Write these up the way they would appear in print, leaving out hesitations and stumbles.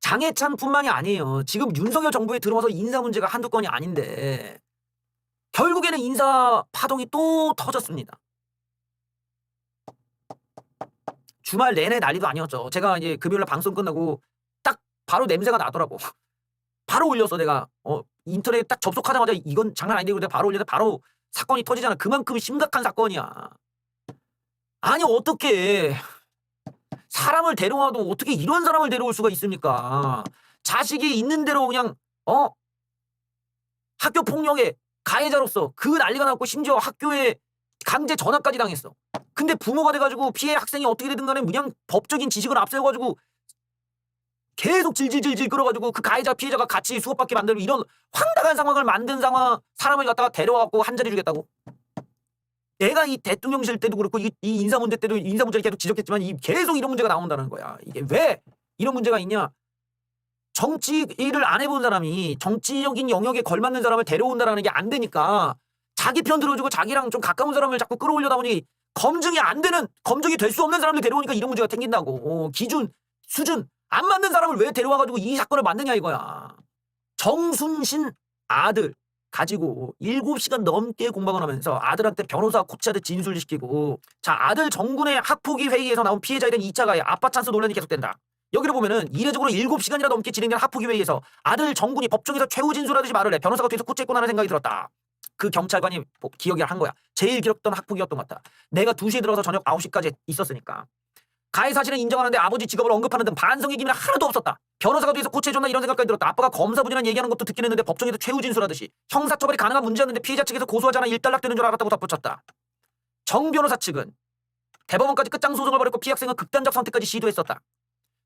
장해찬뿐만이 아니에요. 지금 윤석열 정부에 들어와서 인사 문제가 한두 건이 아닌데 결국에는 인사 파동이 또 터졌습니다. 주말 내내 난리도 아니었죠. 제가 이제 금요일날 방송 끝나고 딱 바로 냄새가 나더라고. 바로 올렸어 내가. 인터넷 딱 접속하자마자 이건 장난 아닌데 내가 바로 올렸는데 바로 사건이 터지잖아. 그만큼 심각한 사건이야. 아니 어떻게 사람을 데려와도 어떻게 이런 사람을 데려올 수가 있습니까? 자식이 있는 대로 그냥 학교 폭력의 가해자로서 그 난리가 났고 심지어 학교에 강제 전학까지 당했어. 근데 부모가 돼가지고 피해 학생이 어떻게 되든 간에 그냥 법적인 지식을 앞세워가지고 계속 질질질질 끌어가지고 그 가해자 피해자가 같이 수업받게 만들고 이런 황당한 상황을 만든 사람을 갖다가 데려와갖고 한 자리 주겠다고? 내가 이 대통령실 때도 그렇고 이 인사 문제 때도 인사 문제를 계속 지적했지만 계속 이런 문제가 나온다는 거야. 이게 왜 이런 문제가 있냐? 정치 일을 안 해본 사람이 정치적인 영역에 걸맞는 사람을 데려온다라는 게 안 되니까 자기 편 들어주고 자기랑 좀 가까운 사람을 자꾸 끌어올려다 보니 검증이 안 되는, 검증이 될 수 없는 사람들 데려오니까 이런 문제가 생긴다고. 기준, 수준 안 맞는 사람을 왜 데려와가지고 이 사건을 만드냐 이거야. 정순신 아들 가지고 7시간 넘게 공방을 하면서 아들한테 변호사 코치한테 진술을 시키고, 자, 아들 정군의 학폭위 회의에서 나온 피해자에 대한 2차 가해 아빠 찬스 논란이 계속된다. 여기를 보면은 이례적으로 7시간이나 넘게 진행된 학폭위 회의에서 아들 정군이 법정에서 최후 진술하듯이 말을 해. 변호사가 뒤에서 코치했구나 하는 생각이 들었다. 그 경찰관이 기억을 한 거야. 제일 길었던 학폭이었던 것 같다. 내가 2시에 들어가서 저녁 9시까지 있었으니까. 가해 사실은 인정하는데 아버지 직업을 언급하는 등 반성의 기미는 하나도 없었다. 변호사가 뒤에서 코치해줬나 이런 생각까지 들었다. 아빠가 검사부진한 얘기하는 것도 듣긴 했는데 법정에서 최후 진술하듯이 형사처벌이 가능한 문제였는데 피해자 측에서 고소하지 않아 일단락되는 줄 알았다고 덧붙였다. 정 변호사 측은 대법원까지 끝장 소송을 벌였고 피해 학생은 극단적 선택까지 시도했었다.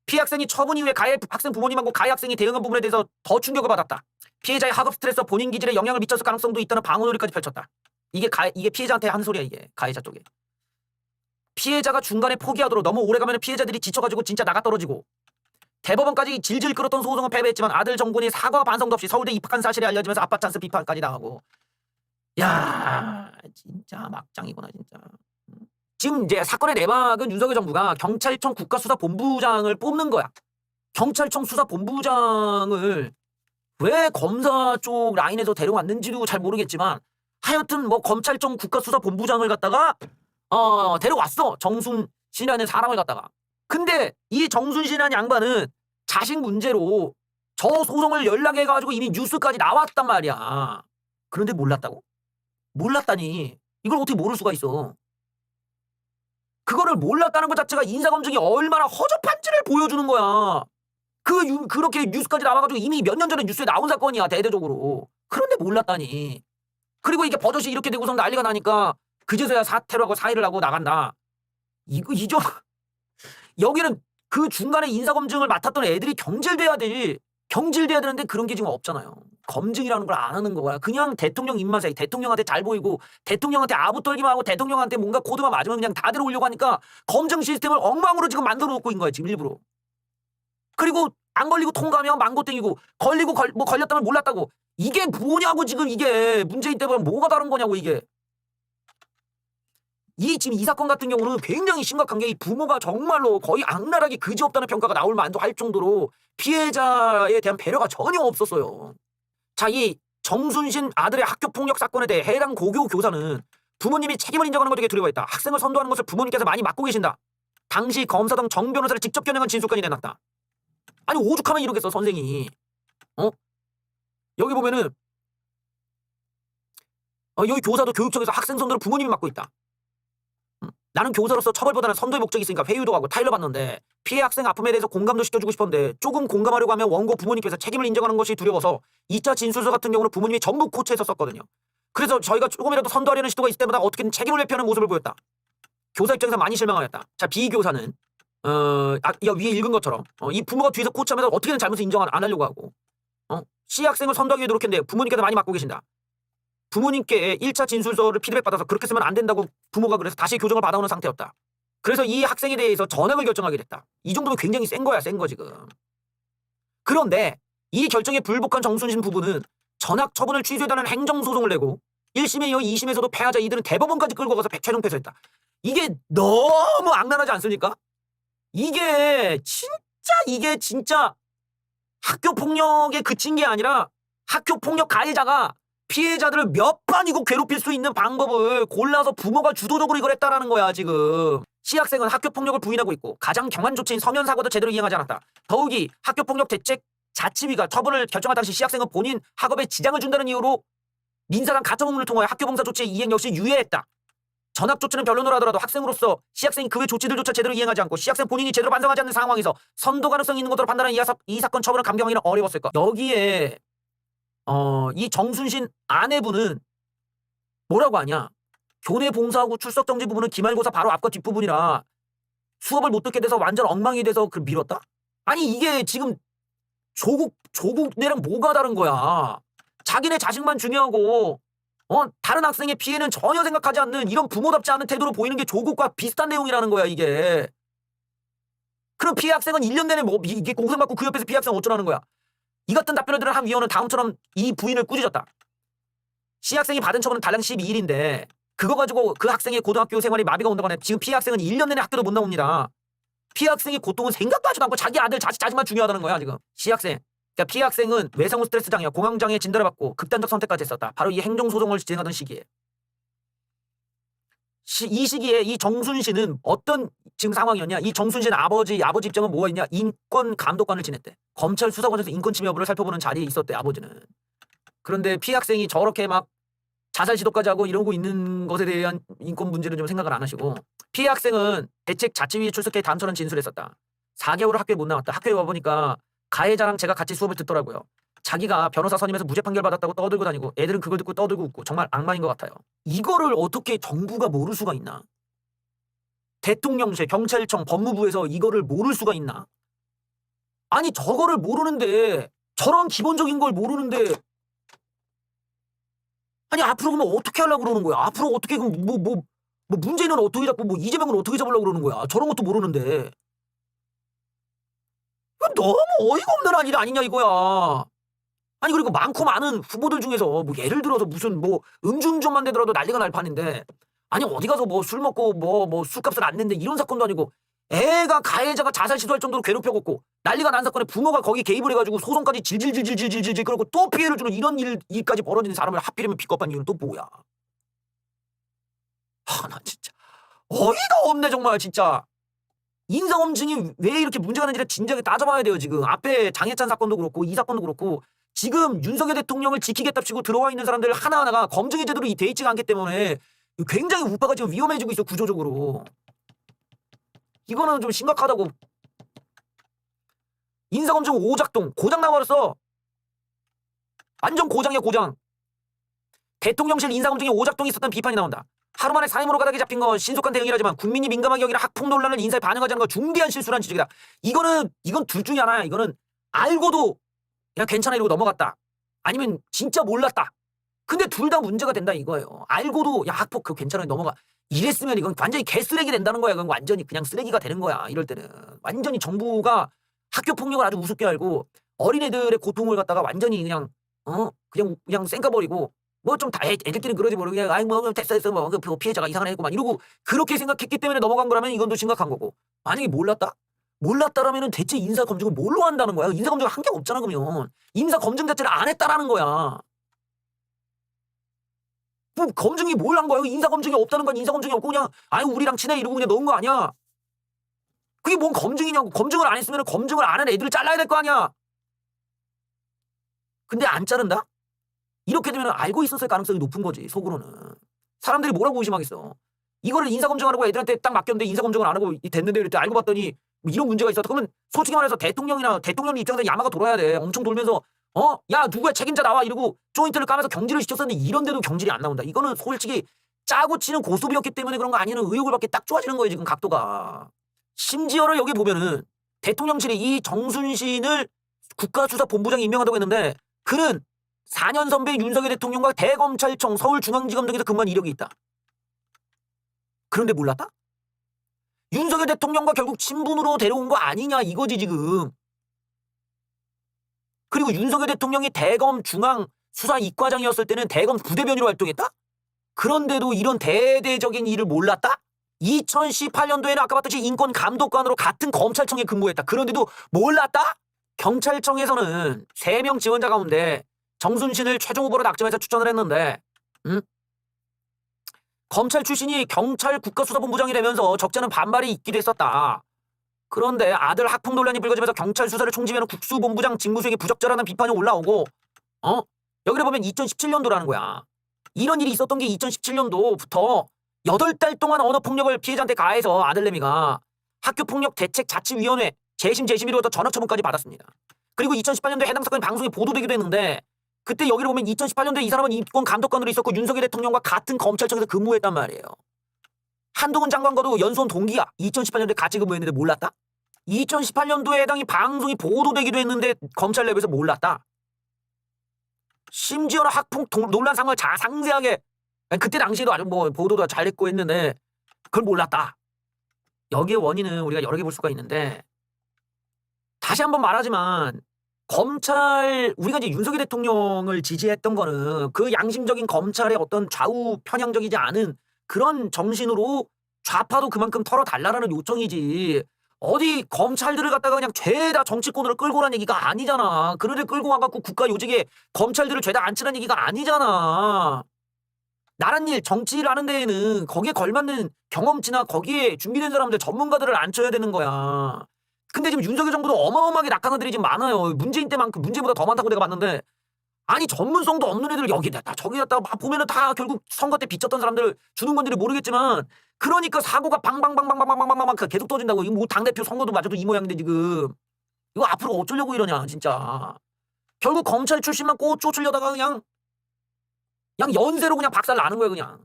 피해 학생이 처분 이후에 가해 학생 부모님하고 가해 학생이 대응한 부분에 대해서 더 충격을 받았다. 피해자의 학업 스트레스와 본인 기질에 영향을 미쳤을 가능성도 있다는 방어 논리까지 펼쳤다. 이게 피해자한테 한 소리야. 이게 가해자 쪽에. 피해자가 중간에 포기하도록 너무 오래 가면 피해자들이 지쳐가지고 진짜 나가 떨어지고, 대법원까지 질질 끌었던 소송은 패배했지만 아들 정군이 사과와 반성도 없이 서울대 입학한 사실이 알려지면서 아빠 찬스 비판까지 당하고. 야, 진짜 막장이구나 진짜. 지금 이제 사건의 내막은 윤석열 정부가 경찰청 국가수사본부장을 뽑는 거야. 경찰청 수사본부장을 왜 검사 쪽 라인에서 데려왔는지도 잘 모르겠지만 하여튼 뭐 검찰청 국가수사본부장을 갖다가 데려왔어. 정순신이라는 사람을 갖다가. 근데 이 정순신이라는 양반은 자식 문제로 저 소송을 연락해가지고 이미 뉴스까지 나왔단 말이야. 그런데 몰랐다고? 몰랐다니. 이걸 어떻게 모를 수가 있어. 그거를 몰랐다는 것 자체가 인사검증이 얼마나 허접한지를 보여주는 거야. 그렇게 뉴스까지 나와가지고 이미 몇 년 전에 뉴스에 나온 사건이야, 대대적으로. 그런데 몰랐다니. 그리고 이게 버젓이 이렇게 되고서 난리가 나니까 그제서야 사퇴를 하고 사의를 하고 나간다. 여기는 그 중간에 인사검증을 맡았던 애들이 경질돼야 되는데 그런 게 지금 없잖아요. 검증이라는 걸 안 하는 거야. 그냥 대통령 입맛에 대통령한테 잘 보이고 대통령한테 아부 떨기만 하고 대통령한테 뭔가 코드만 맞으면 그냥 다 데려오려고 하니까 검증 시스템을 엉망으로 지금 만들어 놓고 있는 거야, 지금 일부러. 그리고 안 걸리고 통과하면 망고땡이고 걸리고 걸렸다면 몰랐다고. 이게 뭐냐고. 지금 이게 문재인 때보다 뭐가 다른 거냐고. 이게 지금 이 사건 같은 경우는 굉장히 심각한 게 이 부모가 정말로 거의 악랄하게 그지없다는 평가가 나올 만도 할 정도로 피해자에 대한 배려가 전혀 없었어요. 자, 이 정순신 아들의 학교폭력 사건에 대해 해당 고교 교사는 부모님이 책임을 인정하는 것에 되게 두려워했다. 학생을 선도하는 것을 부모님께서 많이 맡고 계신다. 당시 검사당 정 변호사를 직접 겨냥한 진술까지 내놨다. 아니 오죽하면 이러겠어 선생이. 여기 보면은 여기 교사도 교육청에서 학생 선도를 부모님이 맡고 있다. 나는 교사로서 처벌보다는 선도의 목적이 있으니까 회유도 하고 타일러 받는데 피해 학생 아픔에 대해서 공감도 시켜주고 싶었는데 조금 공감하려고 하면 원고 부모님께서 책임을 인정하는 것이 두려워서 2차 진술서 같은 경우는 부모님이 전부 코치해서 썼거든요. 그래서 저희가 조금이라도 선도하려는 시도가 있을 때마다 어떻게든 책임을 회피하는 모습을 보였다. 교사 입장에서 많이 실망하였다. 자, 비교사는 위에 읽은 것처럼 이 부모가 뒤에서 코치하면서 어떻게든 잘못을 인정 안 하려고 하고 C 학생을 선도하기 위해 노력했는데 부모님께서 많이 맡고 계신다. 부모님께 1차 진술서를 피드백 받아서 그렇게 쓰면 안 된다고 부모가 그래서 다시 교정을 받아오는 상태였다. 그래서 이 학생에 대해서 전학을 결정하게 됐다. 이 정도면 굉장히 센 거야, 센 거 지금. 그런데 이 결정에 불복한 정순신 부부는 전학 처분을 취소해달라는 행정소송을 내고 1심에 이어 2심에서도 패하자 이들은 대법원까지 끌고 가서 최종 패소했다. 이게 너무 악랄하지 않습니까? 이게 진짜 학교 폭력에 그친 게 아니라 학교 폭력 가해자가 피해자들을 몇 번이고 괴롭힐 수 있는 방법을 골라서 부모가 주도적으로 이걸 했다라는 거야 지금. 시학생은 학교 폭력을 부인하고 있고 가장 경한 조치인 서면 사과도 제대로 이행하지 않았다. 더욱이 학교 폭력 대책 자치위가 처분을 결정할 당시 시학생은 본인 학업에 지장을 준다는 이유로 민사상 가처분을 통하여 학교봉사 조치의 이행 역시 유예했다. 전학 조치는 변론을 하더라도 학생으로서 시학생이 그 외 조치들조차 제대로 이행하지 않고 시학생 본인이 제대로 반성하지 않는 상황에서 선도 가능성이 있는 것으로 판단하는 이 사건 처분을 감경하기는 어려웠을 것. 여기에 이 정순신 아내분은 뭐라고 하냐. 교내 봉사하고 출석 정지 부분은 기말고사 바로 앞과 뒷부분이라 수업을 못 듣게 돼서 완전 엉망이 돼서 그 미뤘다? 아니 이게 지금 조국내랑 뭐가 다른 거야. 자기네 자식만 중요하고 다른 학생의 피해는 전혀 생각하지 않는 이런 부모답지 않은 태도로 보이는 게 조국과 비슷한 내용이라는 거야 이게. 그럼 피해 학생은 1년 내내 뭐 이게 공생받고 그 옆에서 피해 학생 어쩌라는 거야. 이 같은 답변을 들은 한 위원은 다음처럼 이 부인을 꾸짖었다. 시학생이 받은 처분은 달랑 12일인데 그거 가지고 그 학생의 고등학교 생활이 마비가 온다고 하네. 지금 피해 학생은 1년 내내 학교도 못 나옵니다. 피해 학생의 고통은 생각도 하지도 않고 자기 아들 자식만 중요하다는 거야 지금. 시학생. 그러니까 피해 학생은 외상후 스트레스 장애, 공황 장애 진단을 받고 극단적 선택까지 했었다. 바로 이 행정 소송을 진행하던 시기에. 이 시기에 이 정순신은 어떤 지금 상황이었냐? 이 정순신 아버지 입장은 뭐가 있냐? 인권 감독관을 지냈대. 검찰 수사관에서 인권 침해 여부를 살펴보는 자리에 있었대 아버지는. 그런데 피해 학생이 저렇게 막 자살 시도까지 하고 이러고 있는 것에 대한 인권 문제는 좀 생각을 안 하시고 피해 학생은 대책 자치위에 출석해 다음처럼 진술했었다. 4개월을 학교에 못 나왔다. 학교에 와보니까 가해자랑 제가 같이 수업을 듣더라고요. 자기가 변호사 선임해서 무죄 판결 받았다고 떠들고 다니고 애들은 그걸 듣고 떠들고 웃고 정말 악마인 것 같아요. 이거를 어떻게 정부가 모를 수가 있나? 대통령실, 경찰청, 법무부에서 이거를 모를 수가 있나? 아니 저거를 모르는데 저런 기본적인 걸 모르는데 아니 앞으로 그러면 어떻게 하려고 그러는 거야? 앞으로 어떻게 그럼 뭐 문재인은 어떻게 잡고 뭐 이재명은 어떻게 잡으려고 그러는 거야? 저런 것도 모르는데. 이건 너무 어이가 없는 일 아니냐 이거야. 아니 그리고 많고 많은 후보들 중에서 뭐 예를 들어서 무슨 뭐 음주운전만 되더라도 난리가 날 판인데 아니 어디 가서 뭐 술 먹고 뭐 술값을 안 낸데 이런 사건도 아니고 애가 가해자가 자살 시도할 정도로 괴롭혀갖고 난리가 난 사건에 부모가 거기 개입을 해가지고 소송까지 질질질질질질질 그러고 또 피해를 주는 이런 일까지 벌어지는 사람을 하필이면 비겁한 이유는 또 뭐야? 나 진짜 어이가 없네 정말 진짜. 인사검증이 왜 이렇게 문제가 되는지를 진작에 따져봐야 돼요 지금. 앞에 장해찬 사건도 그렇고 이 사건도 그렇고 지금 윤석열 대통령을 지키겠답시고 들어와 있는 사람들 하나하나가 검증이 제대로 돼 있지가 않기 때문에 굉장히 우파가 지금 위험해지고 있어 구조적으로. 이거는 좀 심각하다고. 인사검증 오작동 고장 나버렸어. 완전 고장이야 고장. 대통령실 인사검증에 오작동이 있었던 비판이 나온다. 하루 만에 사임으로 가닥에 잡힌 건 신속한 대응이라지만 국민이 민감하게 여기는 학폭 논란을 인사에 반영하지 않는 건 중대한 실수란 지적이다. 이건 둘 중에 하나야. 이거는 알고도 그냥 괜찮아 이러고 넘어갔다. 아니면 진짜 몰랐다. 근데 둘 다 문제가 된다 이거예요. 알고도 야 학폭 그거 괜찮아 넘어가. 이랬으면 이건 완전히 개쓰레기 된다는 거야. 그건 완전히 그냥 쓰레기가 되는 거야. 이럴 때는. 완전히 정부가 학교 폭력을 아주 우습게 알고 어린애들의 고통을 갖다가 완전히 그냥 그냥 쌩까버리고 뭐 좀 다 애들끼리 그러지 모르고 그냥 아이 뭐 됐어 뭐 그 피해자가 이상한 애고 막 이러고 그렇게 생각했기 때문에 넘어간 거라면 이건 또 심각한 거고. 만약에 몰랐다라면은 대체 인사 검증을 뭘로 한다는 거야? 인사 검증을 한 게 없잖아 그러면. 인사 검증 자체를 안 했다라는 거야. 뭐 검증이 뭘 한 거야? 인사 검증이 없다는 건 인사 검증이 없고 그냥 아유 우리랑 친해 이러고 그냥 넣은 거 아니야? 그게 뭔 검증이냐고. 검증을 안 했으면 검증을 안 한 애들을 잘라야 될 거 아니야? 근데 안 자른다? 이렇게 되면 알고 있었을 가능성이 높은 거지 속으로는. 사람들이 뭐라고 의심하겠어. 이거를 인사검증하라고 애들한테 딱 맡겼는데 인사검증을 안 하고 됐는데 이랬더니 알고 봤더니 뭐 이런 문제가 있었다. 그러면 솔직히 말해서 대통령 입장에서 야마가 돌아야 돼. 엄청 돌면서 야 누구야 책임자 나와 이러고 조인트를 까면서 경질을 시켰었는데 이런데도 경질이 안 나온다. 이거는 솔직히 짜고 치는 고수비였기 때문에 그런 거 아니면 의혹을 받기 딱 좋아지는 거예요 지금 각도가. 심지어는 여기 보면은 대통령실이 이 정순신을 국가수사본부장이 임명한다고 했는데 그는 4년 선배인 윤석열 대통령과 대검찰청 서울중앙지검 등에서 근무한 이력이 있다. 그런데 몰랐다? 윤석열 대통령과 결국 친분으로 데려온 거 아니냐 이거지 지금. 그리고 윤석열 대통령이 대검 중앙 수사 이과장이었을 때는 대검 부대변인으로 활동했다? 그런데도 이런 대대적인 일을 몰랐다? 2018년도에는 아까 봤듯이 인권감독관으로 같은 검찰청에 근무했다. 그런데도 몰랐다? 경찰청에서는 3명 지원자 가운데 정순신을 최종 후보로 낙점해서 추천을 했는데 검찰 출신이 경찰 국가수사본부장이 되면서 적지 않은 반발이 있기도 했었다. 그런데 아들 학폭 논란이 불거지면서 경찰 수사를 총지휘하는 국수본부장 직무수행이 부적절하다는 비판이 올라오고 여기를 보면 2017년도라는 거야. 이런 일이 있었던 게 2017년도부터 8달 동안 언어폭력을 피해자한테 가해서 아들내미가 학교폭력대책자치위원회 재심 재심이로부터 전학처분까지 받았습니다. 그리고 2018년도에 해당 사건이 방송에 보도되기도 했는데 그때 여기를 보면 2018년도에 이 사람은 인권감독관으로 있었고 윤석열 대통령과 같은 검찰청에서 근무했단 말이에요. 한동훈 장관과도 연수원 동기야. 2018년도에 같이 근무했는데 몰랐다? 2018년도에 해당이 방송이 보도되기도 했는데 검찰 내부에서 몰랐다. 심지어는 학폭 논란 상황을 상세하게 그때 당시에도 아주 뭐 보도도 잘했고 했는데 그걸 몰랐다. 여기에 원인은 우리가 여러 개 볼 수가 있는데 다시 한번 말하지만 검찰 우리가 이제 윤석열 대통령을 지지했던 거는 그 양심적인 검찰의 어떤 좌우 편향적이지 않은 그런 정신으로 좌파도 그만큼 털어달라라는 요청이지 어디 검찰들을 갖다가 그냥 죄다 정치권으로 끌고 오라는 얘기가 아니잖아. 그들을 끌고 와갖고 국가 요직에 검찰들을 죄다 앉히라는 얘기가 아니잖아. 나란 일, 정치를 하는 데에는 거기에 걸맞는 경험치나 거기에 준비된 사람들, 전문가들을 앉혀야 되는 거야. 근데 지금 윤석열 정부도 어마어마하게 낙하산 애들이 지금 많아요. 문재인 때만큼 문재인보다 더 많다고 내가 봤는데 아니 전문성도 없는 애들 여기다 저기 갖다가 막 보면은 다 결국 선거 때 비쳤던 사람들 주는 건지를 모르겠지만 그러니까 사고가 방방방방방방방방 계속 터진다고. 이거 뭐 당대표 선거도 맞아도 이 모양인데 지금 이거 앞으로 어쩌려고 이러냐 진짜. 결국 검찰 출신만 꼬 쫓으려다가 그냥 연세로 그냥 박살 나는 거예요 그냥.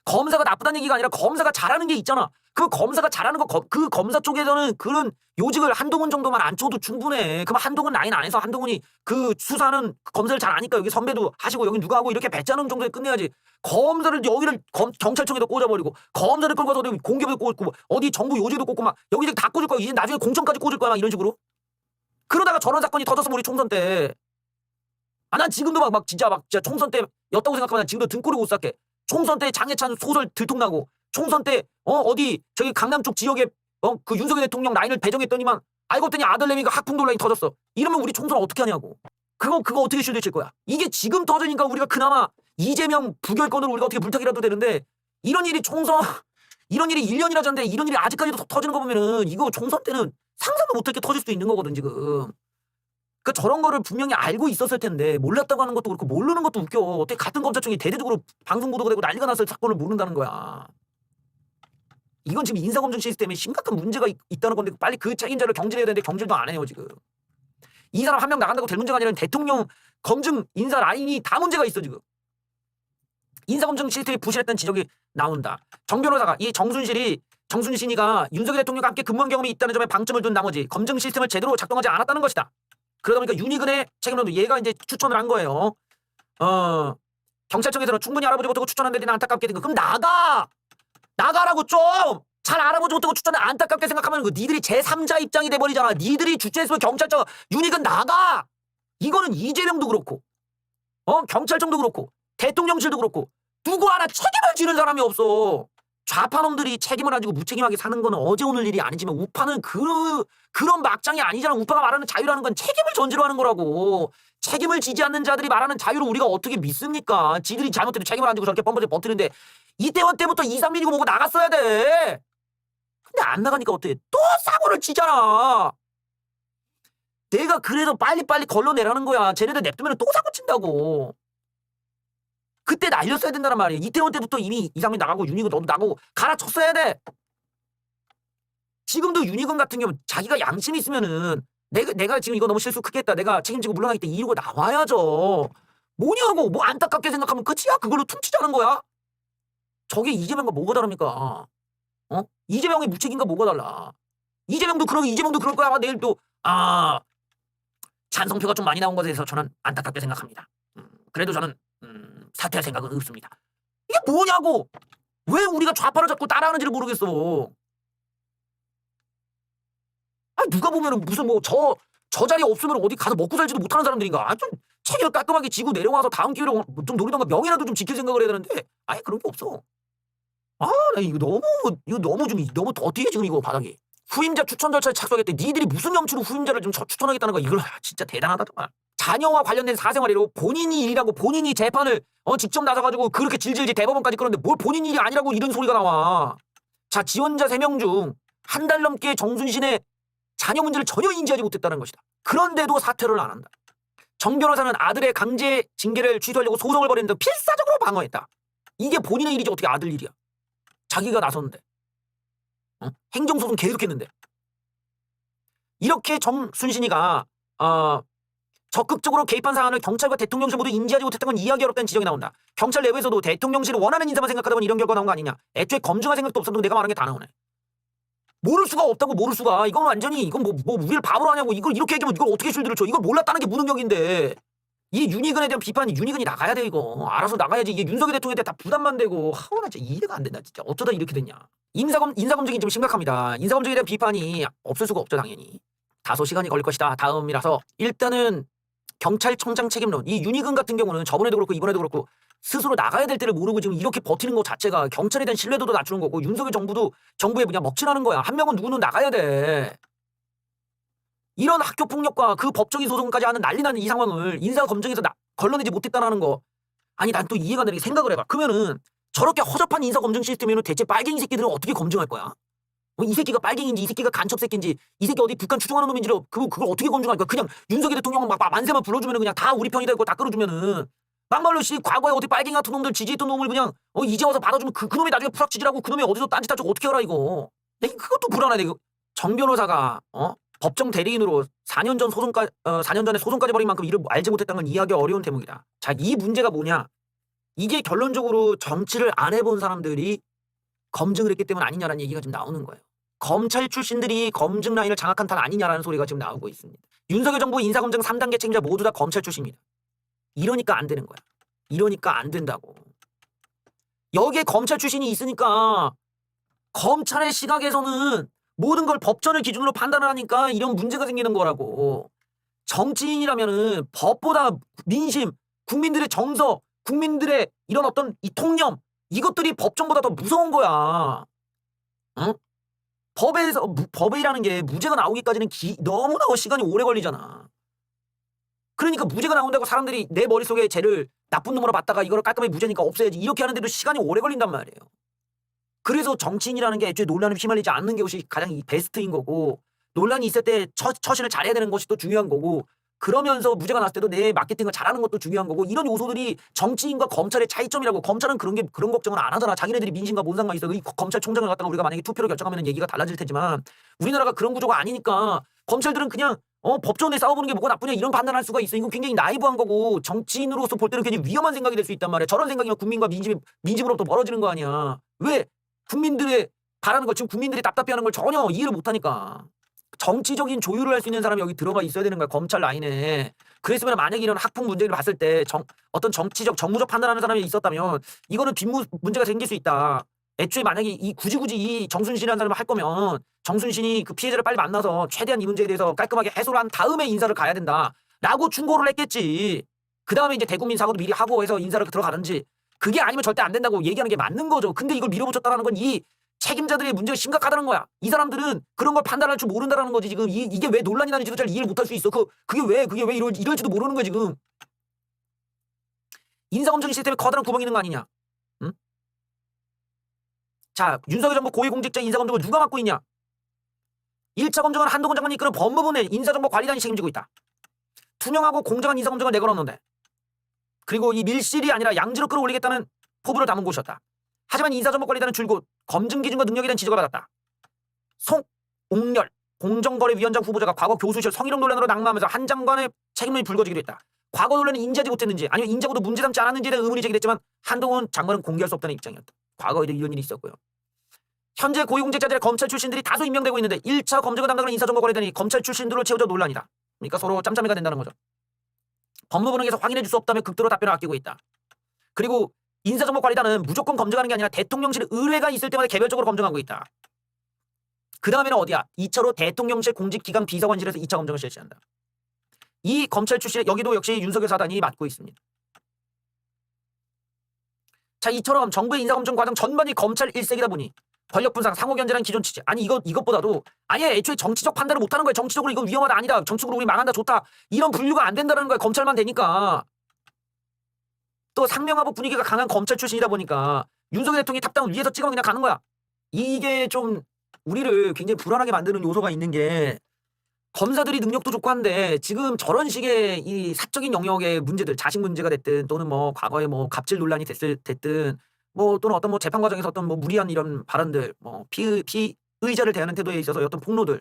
검사가 나쁘다는 얘기가 아니라 검사가 잘하는 게 있잖아. 그 검사가 잘하는 거 그 검사 쪽에서는 그런 요직을 한동훈 정도만 안 쳐도 충분해. 그럼 한동훈 라인 안에서 한동훈이 그 수사는 검사를 잘 아니까 여기 선배도 하시고 여기 누가 하고 이렇게 배짜는 정도에 끝내야지. 검사를 여기를 경찰청에도 꽂아버리고 검사를 끌고 와서 어디 공기업에도 꽂고 어디 정부 요직도 꽂고 막 여기저기 다 꽂을 거야. 이제 나중에 공천까지 꽂을 거야 막 이런 식으로. 그러다가 저런 사건이 터졌으면 우리 총선 때 난 지금도 막 진짜 총선 때였다고 생각하면 난 지금도 등골이 못 삭게. 총선 때 장해찬 소설 들통나고 총선 때 어디 저기 강남 쪽 지역에 그 윤석열 대통령 라인을 배정했더니만 알고 봤더니 아들내미가 학폭 논란이 터졌어. 이러면 우리 총선 어떻게 하냐고. 그거 어떻게 쉴드칠 거야. 이게 지금 터지니까 우리가 그나마 이재명 부결권으로 우리가 어떻게 물타기라도 되는데 이런 일이 이런 일이 1년이나 졌는데 이런 일이 아직까지도 터지는 거 보면은 이거 총선 때는 상상도 못할 게 터질 수도 있는 거거든 지금. 그러니까 저런 거를 분명히 알고 있었을 텐데 몰랐다고 하는 것도 그렇고 모르는 것도 웃겨. 어떻게 같은 검찰청이 대대적으로 방송 보도가 되고 난리가 났을 사건을 모른다는 거야. 이건 지금 인사검증 시스템에 심각한 문제가 있다는 건데 빨리 그 책임자를 경질해야 되는데 경질도 안 해요 지금. 이 사람 한 명 나간다고 될 문제가 아니라 대통령 검증 인사 라인이 다 문제가 있어 지금. 인사검증 시스템이 부실했다는 지적이 나온다. 정 변호사가 이 정순신이가 윤석열 대통령과 함께 근무한 경험이 있다는 점에 방점을 둔 나머지 검증 시스템을 제대로 작동하지 않았다는 것이다. 그러다 보니까 윤희근의 책임론도 얘가 이제 추천을 한 거예요. 경찰청에서는 충분히 알아보지 못하고 추천한 데 대한 안타깝게 된 거. 그럼 나가라고 좀! 잘 알아보지 못하고 추천을 안타깝게 생각하면 니들이 제3자 입장이 돼버리잖아. 니들이 주최했으면 경찰청 윤희근 나가! 이거는 이재명도 그렇고 경찰청도 그렇고 대통령실도 그렇고 누구 하나 책임을 지는 사람이 없어. 좌파놈들이 책임을 안 지고 무책임하게 사는 거는 어제 오늘 일이 아니지만 우파는 그런 막장이 아니잖아. 우파가 말하는 자유라는 건 책임을 전제로 하는 거라고. 책임을 지지 않는 자들이 말하는 자유를 우리가 어떻게 믿습니까? 지들이 잘못해도 책임을 안 지고 저렇게 뻔뻔하게 버티는데 이태원 때부터 이상민이고 뭐고 나갔어야 돼. 근데 안 나가니까 어때? 또 사고를 치잖아. 내가 그래서 빨리빨리 걸러내라는 거야. 쟤네들 냅두면 또 사고 친다고. 그때 날렸어야 된다는 말이에요. 이태원 때부터 이미 이상민 나가고 윤희근 너도 나가고 갈아쳤어야 돼. 지금도 윤희근 같은 경우 자기가 양심이 있으면은 내가 지금 이거 너무 실수 크게 했다. 내가 책임지고 물러나겠다. 이러고 나와야죠. 뭐냐고. 뭐 안타깝게 생각하면 끝이야. 그걸로 퉁치자는 거야. 저게 이재명과 뭐가 다릅니까? 이재명의 무책임과 뭐가 달라. 이재명도 그럴 거야. 내일 또 찬성표가 좀 많이 나온 것에 대해서 저는 안타깝게 생각합니다. 그래도 저는 사퇴할 생각은 없습니다. 이게 뭐냐고. 왜 우리가 좌파를 자꾸 따라하는지를 모르겠어. 누가 보면은 무슨 뭐 저 자리에 없으면 어디 가서 먹고 살지도 못하는 사람들인가. 좀 책임을 깔끔하게 지고 내려와서 다음 기회에 좀 노리던가 명예라도 좀 지킬 생각을 해야 되는데 그런 게 없어. 나 이거 너무 좀 너무 더티해 지금 이거 바닥이. 후임자 추천 절차에 착수하겠대. 니들이 무슨 염치로 후임자를 좀 추천하겠다는 거야. 이걸 진짜 대단하다 정말. 자녀와 관련된 사생활이라고 본인이 일이라고 본인이 재판을 직접 나서가지고 그렇게 질질질 대법원까지 끌었는데 뭘 본인 일이 아니라고 이런 소리가 나와. 자, 지원자 3명 중 한 달 넘게 정순신의 자녀 문제를 전혀 인지하지 못했다는 것이다. 그런데도 사퇴를 안 한다. 정 변호사는 아들의 강제 징계를 취소하려고 소송을 벌였는데 필사적으로 방어했다. 이게 본인의 일이지 어떻게 아들 일이야. 자기가 나섰는데. 행정소송 계속했는데. 이렇게 정순신이가 적극적으로 개입한 사안을 경찰과 대통령실 모두 인지하지 못했던 건 이해하기 어렵다는 지적이 나온다. 경찰 내부에서도 대통령실을 원하는 인사만 생각하다 보니 이런 결과가 나온 거 아니냐. 애초에 검증할 생각도 없었는데 내가 말한 게 다 나오네. 모를 수가 없다고. 모를 수가. 이건 완전히 이건 뭐 우리를 바보로 하냐고. 이걸 이렇게 얘기하면 이걸 어떻게 쉴드를 쳐. 이걸 몰랐다는 게 무능력인데. 이 윤희근에 대한 비판이 윤희근이 나가야 돼 이거. 알아서 나가야지. 이게 윤석열 대통령에 대해 다 부담만 되고. 나 진짜 이해가 안 된다 진짜. 어쩌다 이렇게 됐냐. 인사검증이 좀 심각합니다. 인사검증에 대한 비판이 없을 수가 없죠 당연히. 다소 시간이 걸릴 것이다. 다음이라서 일단은 경찰청장 책임론. 이 윤희근 같은 경우는 저번에도 그렇고 이번에도 그렇고 스스로 나가야 될 때를 모르고 지금 이렇게 버티는 것 자체가 경찰에 대한 신뢰도도 낮추는 거고 윤석열 정부에 그냥 먹칠하는 거야. 한 명은 누구는 나가야 돼. 이런 학교폭력과 그 법적인 소송까지 하는 난리 나는 이 상황을 인사검증에서 걸러내지 못했다는 거. 아니 난 또 이해가 안 되는 게 생각을 해봐. 그러면은 저렇게 허접한 인사검증 시스템이면 대체 빨갱이 새끼들은 어떻게 검증할 거야? 이 새끼가 빨갱인지 이 새끼가 간첩 새끼인지 이 새끼 어디 북한 추종하는 놈인지를 그걸 어떻게 검증할 거야? 그냥 윤석열 대통령은 막 만세만 불러주면은 그냥 다 우리 편이 되고 다 끌어주면은 막말로 과거에 어디 빨갱이 같은 놈들 지지했던 놈을 그냥 이제 와서 받아주면 그 놈이 나중에 프락치질하고 그 놈이 어디서 딴짓 하고 어떻게 알아 이거. 그것도 불안하네. 정 변호사가 법정 대리인으로 4년 전에 소송까지 벌인 만큼 이를 알지 못했다는 건 이해하기 어려운 대목이다. 자, 이 문제가 뭐냐? 이게 결론적으로 정치를 안 해본 사람들이 검증을 했기 때문 아니냐라는 얘기가 지금 나오는 거예요. 검찰 출신들이 검증 라인을 장악한 탓 아니냐라는 소리가 지금 나오고 있습니다. 윤석열 정부 인사검증 3단계 책임자 모두 다 검찰 출신입니다. 이러니까 안 되는 거야. 이러니까 안 된다고. 여기에 검찰 출신이 있으니까 검찰의 시각에서는 모든 걸 법전을 기준으로 판단을 하니까 이런 문제가 생기는 거라고. 정치인이라면은 법보다 민심, 국민들의 정서, 국민들의 이런 어떤 이 통념 이것들이 법정보다 더 무서운 거야. 법이라는 게 무죄가 나오기까지는 너무나 시간이 오래 걸리잖아. 그러니까 무죄가 나온다고 사람들이 내 머릿속에 쟤를 나쁜 놈으로 봤다가 이걸 깔끔하게 무죄니까 없애야지 이렇게 하는데도 시간이 오래 걸린단 말이에요. 그래서 정치인이라는 게 애초에 논란에 휘말리지 않는 것이 가장 베스트인 거고 논란이 있을 때 처신을 잘해야 되는 것이 또 중요한 거고 그러면서 무죄가 났을 때도 내 마케팅을 잘하는 것도 중요한 거고 이런 요소들이 정치인과 검찰의 차이점이라고. 검찰은 그런 걱정을 안 하잖아. 자기네들이 민심과 뭔 상관이 있어. 이 검찰총장을 갖다가 우리가 만약에 투표로 결정하면 얘기가 달라질 테지만 우리나라가 그런 구조가 아니니까 검찰들은 그냥 법정에 싸워보는 게 뭐가 나쁘냐 이런 판단할 수가 있어. 이건 굉장히 나이브한 거고 정치인으로서 볼 때는 굉장히 위험한 생각이 될 수 있단 말이야. 저런 생각이면 국민과 민심으로부터 멀어지는 거 아니야. 왜? 국민들의 바라는 걸 지금 국민들이 답답해하는 걸 전혀 이해를 못하니까. 정치적인 조율을 할 수 있는 사람이 여기 들어가 있어야 되는 거야. 검찰 라인에. 그랬으면 만약에 이런 학폭 문제를 봤을 때 어떤 정치적 정무적 판단하는 사람이 있었다면 이거는 문제가 생길 수 있다. 애초에 만약에 굳이 이 정순신이라는 사람을 할 거면 정순신이 그 피해자를 빨리 만나서 최대한 이 문제에 대해서 깔끔하게 해소를 한 다음에 인사를 가야 된다라고 충고를 했겠지. 그 다음에 이제 대국민 사고도 미리 하고 해서 인사를 들어가든지. 그게 아니면 절대 안 된다고 얘기하는 게 맞는 거죠. 근데 이걸 밀어붙였다는 건 이 책임자들의 문제가 심각하다는 거야. 이 사람들은 그런 걸 판단할 줄 모른다는 거지. 지금 이게 왜 논란이 나는지도 잘 이해를 못할 수 있어. 그게 왜 이럴지도 모르는 거야 지금. 인사검증 시스템에 커다란 구멍이 있는 거 아니냐. 응? 자, 윤석열 정부 고위공직자 인사검증을 누가 맡고 있냐. 1차 검증은 한동훈 장관이 이끄는 법무부의 인사정보관리단이 책임지고 있다. 투명하고 공정한 인사검증을 내걸었는데 그리고 이 밀실이 아니라 양지로 끌어올리겠다는 포부를 담은 곳이었다. 하지만 인사정보관리단은 줄곧 검증 기준과 능력에 대한 지적을 받았다. 송옥렬 공정거래위원장 후보자가 과거 교수실 성희롱 논란으로 낙마하면서 한 장관의 책임론이 불거지기도 했다. 과거 논란을 인지하지 못했는지 아니면 인지하고도 문제 삼지 않았는지에 대한 의문이 제기됐지만 한동훈 장관은 공개할 수 없다는 입장이었다. 과거에도 이런 일이 있었고요. 현재 고위공직자들의 검찰 출신들이 다수 임명되고 있는데 1차 검증을 담당하는 인사정보관리단이 검찰 출신들로 채워져 논란이다. 그러니까 서로 짬짬이가 된다는 거죠. 법무부는 계속 확인해 줄 수 없다며 극도로 답변을 아끼고 있다. 그리고 인사정보관리단은 무조건 검증하는 게 아니라 대통령실 의뢰가 있을 때마다 개별적으로 검증하고 있다. 그 다음에는 어디야? 2차로 대통령실 공직기강 비서관실에서 2차 검증을 실시한다. 이 검찰 출신 여기도 역시 윤석열 사단이 맡고 있습니다. 자, 이처럼 정부의 인사검증 과정 전반이 검찰 일색이다 보니 권력 분산, 상호 견제란 기존 취지. 아니 이것보다도 아예 애초에 정치적 판단을 못하는 거야. 정치적으로 이건 위험하다, 아니다. 정치적으로 우리 망한다, 좋다. 이런 분류가 안 된다는 거야. 검찰만 되니까. 또 상명하복 분위기가 강한 검찰 출신이다 보니까 윤석열 대통령이 탑다운 위에서 찍으면 그냥 가는 거야. 이게 좀 우리를 굉장히 불안하게 만드는 요소가 있는 게, 검사들이 능력도 좋고 한데 지금 저런 식의 이 사적인 영역의 문제들, 자식 문제가 됐든 또는 뭐 과거에 뭐 갑질 논란이 됐든 뭐 또는 어떤 뭐 재판 과정에서 어떤 뭐 무리한 이런 발언들, 뭐 피의자를 대하는 태도에 있어서 어떤 폭로들,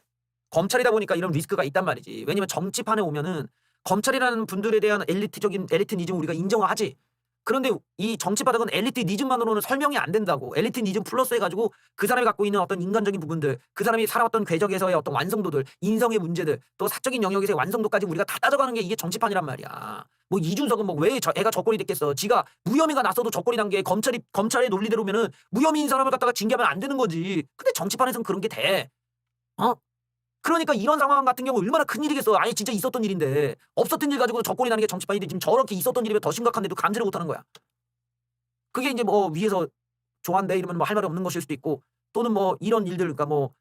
검찰이다 보니까 이런 리스크가 있단 말이지. 왜냐면 정치판에 오면은 검찰이라는 분들에 대한 엘리트니즘 우리가 인정하지. 그런데 이 정치 바닥은 엘리트니즘만으로는 설명이 안 된다고. 엘리트니즘 플러스 해가지고 그 사람이 갖고 있는 어떤 인간적인 부분들, 그 사람이 살아왔던 궤적에서의 어떤 완성도들, 인성의 문제들, 또 사적인 영역에서의 완성도까지 우리가 다 따져가는 게 이게 정치판이란 말이야. 뭐 이준석은 뭐 왜 애가 적골이 됐겠어. 지가 무혐의가 났어도 적골이 난 게 검찰의 논리대로면은 무혐의인 사람을 갖다가 징계하면 안 되는 거지. 근데 정치판에서는 그런 게 돼. 어? 그러니까 이런 상황 같은 경우 얼마나 큰일이겠어. 아니 진짜 있었던 일인데 없었던 일 가지고 적골이 나는 게 정치판인데 지금 저렇게 있었던 일이면 더 심각한데도 감지를 못하는 거야. 그게 이제 뭐 위에서 좋아한대 이러면 뭐 할 말이 없는 것일 수도 있고, 또는 뭐 이런 일들, 그러니까 뭐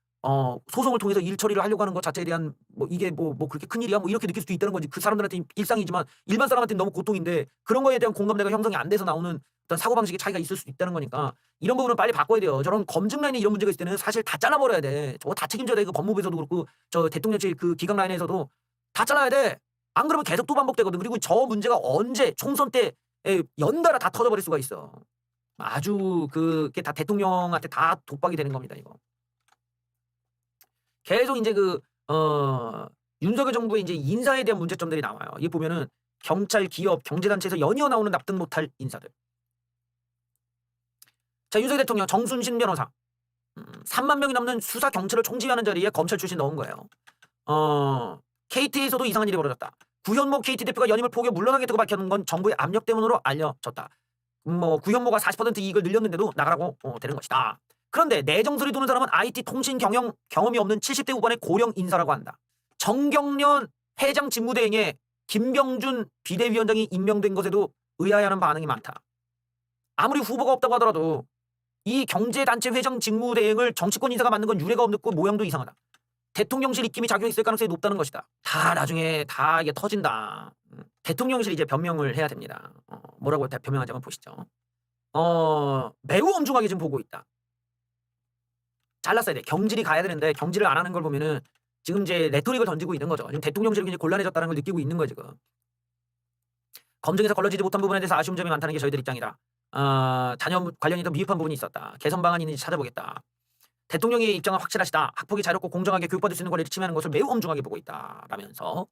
소송을 통해서 일 처리를 하려고 하는 것 자체에 대한 뭐 이게 뭐 그렇게 큰일이야 뭐 이렇게 느낄 수도 있다는 거지. 그 사람들한테 일상이지만 일반 사람한테는 너무 고통인데 그런 거에 대한 공감대가 형성이 안 돼서 나오는 어떤 사고방식의 차이가 있을 수도 있다는 거니까 이런 부분은 빨리 바꿔야 돼요. 저런 검증 라인에 이런 문제가 있을 때는 사실 다 잘라버려야 돼. 저거 다 책임져야 돼. 그 법무부에서도 그렇고 저 대통령실 그 기강 라인에서도 다 잘라야 돼. 안 그러면 계속 또 반복되거든. 그리고 저 문제가 언제 총선 때 연달아 다 터져버릴 수가 있어. 아주 그게 다 대통령한테 다 독박이 되는 겁니다, 이거. 계속 이제 윤석열 정부의 이제 인사에 대한 문제점들이 나와요. 이게 보면은 경찰, 기업, 경제단체에서 연이어 나오는 납득 못할 인사들. 자, 윤석열 대통령 정순신 변호사. 3만 명이 넘는 수사 경찰을 총지휘하는 자리에 검찰 출신 넣은 거예요. KT에서도 이상한 일이 벌어졌다. 구현모 KT 대표가 연임을 포기해 물러나겠다고 밝혔는 건 정부의 압력 때문으로 알려졌다. 뭐 구현모가 40% 이익을 늘렸는데도 나가라고 되는 것이다. 그런데 내정설이 도는 사람은 IT 통신 경험이 없는 70대 후반의 고령 인사라고 한다. 정경련 회장 직무대행에 김병준 비대위원장이 임명된 것에도 의아해하는 반응이 많다. 아무리 후보가 없다고 하더라도 이 경제단체 회장 직무대행을 정치권 인사가 맡는 건 유례가 없고 모양도 이상하다. 대통령실 입김이 작용했을 가능성이 높다는 것이다. 다 나중에 다 이게 터진다. 대통령실 이제 변명을 해야 됩니다. 뭐라고 변명하지 한번 보시죠. 매우 엄중하게 지금 보고 있다. 잘랐어야 돼. 경질이 가야 되는데 경질을 안 하는 걸 보면은 지금 이제 레토릭을 던지고 있는 거죠. 지금 대통령실이 굉장히 곤란해졌다는 걸 느끼고 있는 거예요, 지금. 검증에서 걸러지지 못한 부분에 대해서 아쉬운 점이 많다는 게 저희들 입장이다. 자녀 관련이 더 미흡한 부분이 있었다. 개선 방안이 있는지 찾아보겠다. 대통령의 입장은 확실하시다. 학폭이 자유롭고 공정하게 교육받을 수 있는 권리를 침해하는 것을 매우 엄중하게 보고 있다. 라면서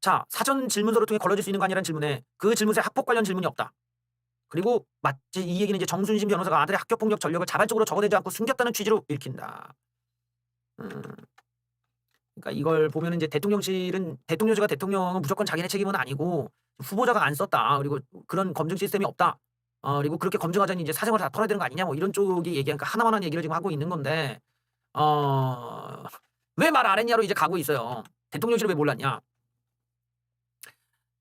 자, 사전 질문서를 통해 걸러질 수 있는 거 아니라는 질문에 그 질문서에 학폭 관련 질문이 없다. 그리고 마치 이 얘기는 이제 정순신 변호사가 아들의 학교폭력 전력을 자발적으로 적어내지 않고 숨겼다는 취지로 읽힌다. 그러니까 이걸 보면은 이제 대통령실은 대통령은 무조건 자기네 책임은 아니고 후보자가 안 썼다. 그리고 그런 검증 시스템이 없다. 그리고 그렇게 검증하자니 이제 사생활을 다 털어야 되는 거 아니냐 뭐 이런 쪽이 얘기하니까 하나만한 얘기를 지금 하고 있는 건데 왜 말 안 했냐로 이제 가고 있어요. 대통령실을 왜 몰랐냐.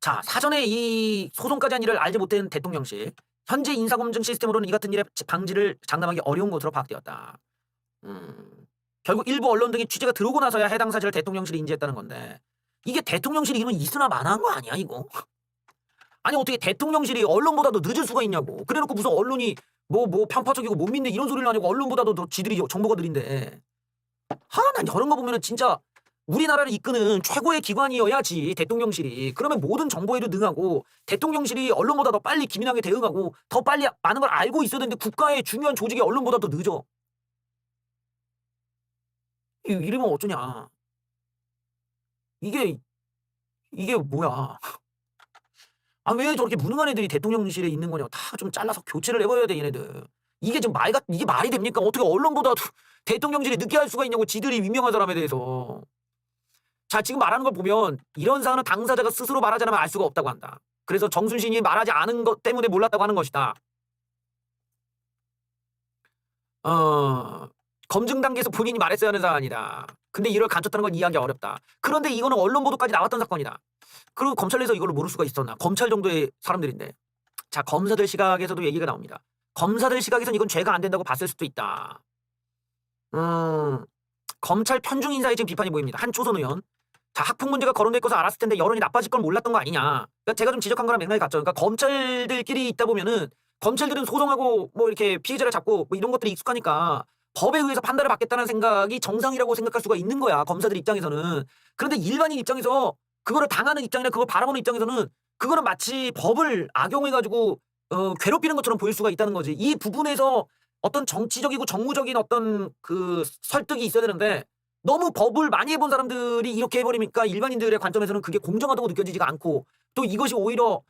자, 사전에 이 소송까지 한 일을 알지 못한 대통령실. 현재 인사검증 시스템으로는 이 같은 일의 방지를 장담하기 어려운 것으로 파악되었다. 결국 일부 언론 등의 취재가 들어오고 나서야 해당 사실을 대통령실이 인지했다는 건데 이게 대통령실이 이러면 있으나 마나한 거 아니야 이거? 아니 어떻게 대통령실이 언론보다도 늦을 수가 있냐고. 그래놓고 무슨 언론이 뭐 편파적이고 못 믿네 이런 소리를 하냐고. 언론보다도 더 지들이 정보가 느린데. 난 저런 거 보면은 진짜 우리나라를 이끄는 최고의 기관이어야지 대통령실이. 그러면 모든 정보에도 능하고 대통령실이 언론보다 더 빨리 기민하게 대응하고 더 빨리 많은 걸 알고 있어야 되는데 국가의 중요한 조직이 언론보다 더 늦어. 이러면 어쩌냐. 이게 뭐야. 왜 저렇게 무능한 애들이 대통령실에 있는 거냐. 다 좀 잘라서 교체를 해버려야 돼 얘네들. 이게 이게 말이 됩니까? 어떻게 언론보다 대통령실이 늦게 할 수가 있냐고. 지들이 위명한 사람에 대해서. 자, 지금 말하는 걸 보면 이런 사안은 당사자가 스스로 말하지 않으면 알 수가 없다고 한다. 그래서 정순신이 말하지 않은 것 때문에 몰랐다고 하는 것이다. 검증 단계에서 본인이 말했어야 하는 사안이다. 근데 이걸 간쳤다는 건 이해하기 어렵다. 그런데 이거는 언론 보도까지 나왔던 사건이다. 그리고 검찰에서 이걸 모를 수가 있었나. 검찰 정도의 사람들인데. 자, 검사들 시각에서도 얘기가 나옵니다. 검사들 시각에선 이건 죄가 안 된다고 봤을 수도 있다. 검찰 편중 인사에 지금 비판이 보입니다. 한 초선 의원. 자, 학폭 문제가 거론될 것을 알았을 텐데 여론이 나빠질 걸 몰랐던 거 아니냐. 그러니까 제가 좀 지적한 거랑 맥락이 같죠. 그러니까 검찰들끼리 있다 보면은 검찰들은 소송하고 뭐 이렇게 피해자를 잡고 뭐 이런 것들이 익숙하니까 법에 의해서 판단을 받겠다는 생각이 정상이라고 생각할 수가 있는 거야. 검사들 입장에서는. 그런데 일반인 입장에서 그거를 당하는 입장이나 그걸 바라보는 입장에서는 그거는 마치 법을 악용해가지고 괴롭히는 것처럼 보일 수가 있다는 거지. 이 부분에서 어떤 정치적이고 정무적인 어떤 그 설득이 있어야 되는데 너무 법을 많이 해본 사람들이 이렇게 해버리니까 일반인들의 관점에서는 그게 공정하다고 느껴지지가 않고 또 이것이 오히려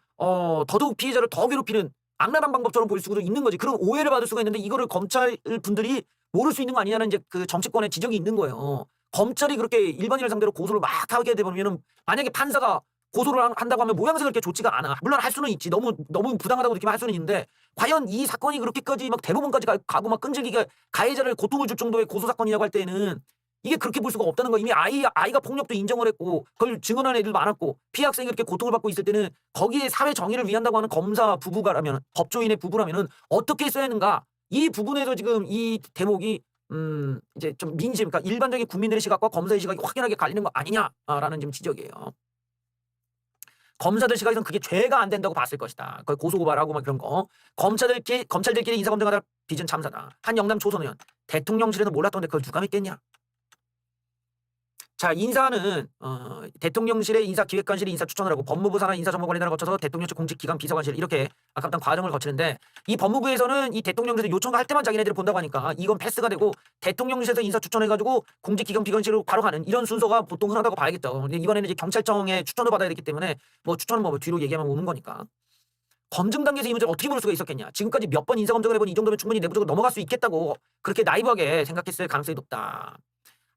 더더욱 피해자를 더 괴롭히는 악랄한 방법처럼 보일 수도 있는 거지. 그런 오해를 받을 수가 있는데 이거를 검찰 분들이 모를 수 있는 거 아니냐는 이제 그 정치권의 지적이 있는 거예요. 검찰이 그렇게 일반인을 상대로 고소를 막 하게 되면은 만약에 판사가 고소를 한다고 하면 모양새가 그렇게 좋지가 않아. 물론 할 수는 있지. 너무 부당하다고 느끼면 할 수는 있는데 과연 이 사건이 그렇게까지 막 대법원까지 가고 막 끈질기게 가해자를 고통을 줄 정도의 고소 사건이라고 할 때는 이게 그렇게 볼 수가 없다는 거. 이미 아이가 폭력도 인정을 했고 그걸 증언하는 애들도 많았고 피해 학생이 그렇게 고통을 받고 있을 때는 거기에 사회 정의를 위한다고 하는 검사 부부가라면 법조인의 부부라면은 어떻게 써야 하는가. 이 부분에서 지금 이 대목이 이제 좀 민심, 그러니까 일반적인 국민들의 시각과 검사의 시각이 확연하게 갈리는 거 아니냐라는 지금 지적이에요. 검사들 시각에서는 그게 죄가 안 된다고 봤을 것이다. 그걸 고소고발하고 막 그런 거. 검찰들끼리 인사검증하다 빚은 참사다. 한 영남 초선 의원. 대통령실에는 몰랐던데 그걸 누가 믿겠냐. 자, 인사는 대통령실의 인사기획관실이 인사 추천을 하고 법무부 산하 인사정보관리단을 거쳐서 대통령실 공직기관 비서관실 이렇게 아깝던 과정을 거치는데 이 법무부에서는 이 대통령실에서 요청할 때만 자기네들을 본다고 하니까 이건 패스가 되고 대통령실에서 인사 추천해가지고 공직기관 비서관실로 바로 가는 이런 순서가 보통 흔하다고 봐야겠죠. 근데 이번에는 이제 경찰청에 추천을 받아야 되기 때문에 뭐 추천은 뭐 뒤로 얘기하면 오는 거니까. 검증 단계에서 이 문제를 어떻게 볼 수가 있었겠냐. 지금까지 몇 번 인사검증을 해보니 이 정도면 충분히 내부적으로 넘어갈 수 있겠다고 그렇게 나이브하게 생각했을 가능성이 높다.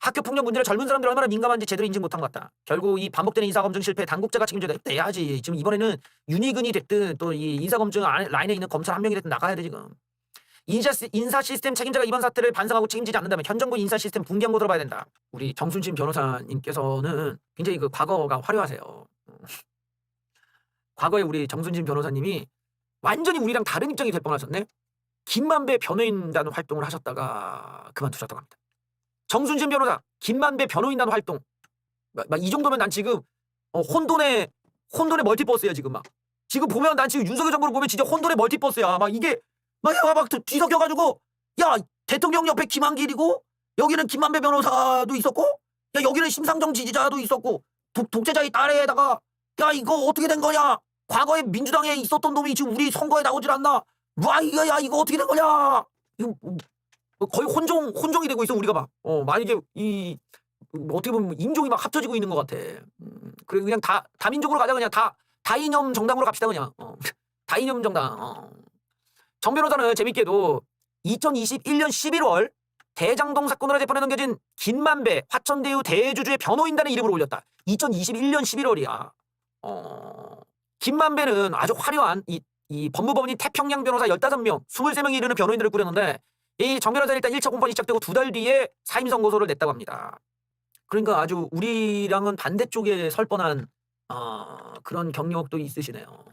학교 폭력 문제를 젊은 사람들이 얼마나 민감한지 제대로 인증 못한 것 같다. 결국 이 반복되는 인사검증 실패에 당국자가 책임져야 내야지. 지금 이번에는 윤희근이 됐든 또 이 인사검증 라인에 있는 검찰 한 명이 됐든 나가야 돼 지금. 인사 시스템 책임자가 이번 사태를 반성하고 책임지지 않는다면 현 정부 인사 시스템 붕괴한 거 들어봐야 된다. 우리 정순신 변호사님께서는 굉장히 그 과거가 화려하세요. 과거에 우리 정순신 변호사님이 완전히 우리랑 다른 입장이 될 뻔하셨네. 김만배 변호인단 활동을 하셨다가 그만두셨다고 합니다. 정순신 변호사, 김만배 변호인단 활동. 막 이 정도면 난 지금 혼돈의 멀티버스야 지금 막. 지금 보면 난 지금 윤석열 정부를 보면 진짜 혼돈의 멀티버스야. 막 이게 막 뒤섞여가지고 야 대통령 옆에 김한길이고 여기는 김만배 변호사도 있었고 야 여기는 심상정 지지자도 있었고 독재자의 딸에다가 야 이거 어떻게 된 거냐? 과거에 민주당에 있었던 놈이 지금 우리 선거에 나오질 않나? 와 이거 어떻게 된 거냐? 이거 거의 혼종이 되고 있어 우리가 막. 만약에 어떻게 보면 인종이 막 합쳐지고 있는 것 같아. 그래 그냥 다민족으로 가자 그냥 다이념 정당으로 갑시다 그냥. 다이념 정당. 정 변호사는 재밌게도 2021년 11월 대장동 사건으로 재판에 넘겨진 김만배 화천대유 대주주의 변호인단의 이름을 올렸다. 2021년 11월이야. 김만배는 아주 화려한 이 법무법인인 태평양 변호사 15명, 23명이 이르는 변호인들을 꾸렸는데 이 정 변호사는 일단 1차 공판이 시작되고 2달 뒤에 사임 선고서를 냈다고 합니다. 그러니까 아주 우리랑은 반대쪽에 설 뻔한 그런 경력도 있으시네요.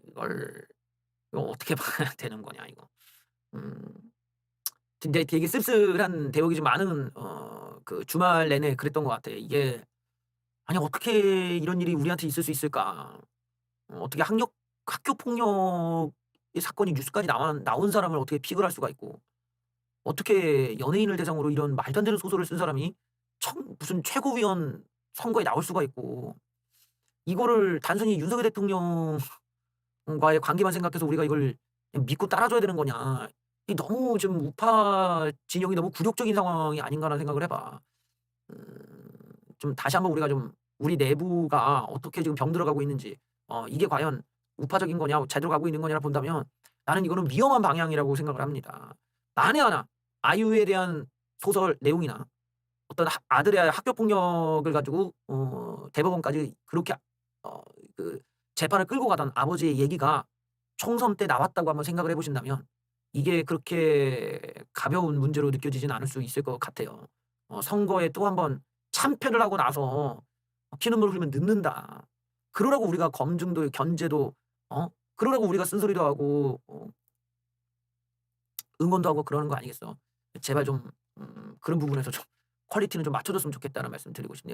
이거 어떻게 봐야 되는 거냐 이거. 근데 되게 씁쓸한 대목이 좀 많은 그 주말 내내 그랬던 것 같아. 이게 아니 어떻게 이런 일이 우리한테 있을 수 있을까? 어떻게 학교 폭력의 사건이 뉴스까지 나온 사람을 어떻게 픽을 할 수가 있고 어떻게 연예인을 대상으로 이런 말도 안 되는 소설을 쓴 사람이 무슨 최고위원 선거에 나올 수가 있고 이거를 단순히 윤석열 대통령과의 관계만 생각해서 우리가 이걸 그냥 믿고 따라줘야 되는 거냐. 이 너무 좀 우파 진영이 너무 굴욕적인 상황이 아닌가라는 생각을 해봐. 좀 다시 한번 우리가 좀 우리 내부가 어떻게 지금 병들어가고 있는지 이게 과연 우파적인 거냐 제대로 가고 있는 거냐를 본다면 나는 이거는 위험한 방향이라고 생각을 합니다. 만에 하나 아이유에 대한 소설 내용이나 어떤 아들의 학교 폭력을 가지고 대법원까지 그렇게 그 재판을 끌고 가던 아버지의 얘기가 총선 때 나왔다고 한번 생각을 해보신다면 이게 그렇게 가벼운 문제로 느껴지진 않을 수 있을 것 같아요. 선거에 또 한번 참패를 하고 나서 피눈물 흘리면 늦는다. 그러라고 우리가 검증도 견제도 그러라고 우리가 쓴소리도 하고 응원도 하고 그러는 거 아니겠어. 제발 좀 그런 부분에서 좀 퀄리티는 좀 맞춰줬으면 좋겠다는 말씀 드리고 싶네요.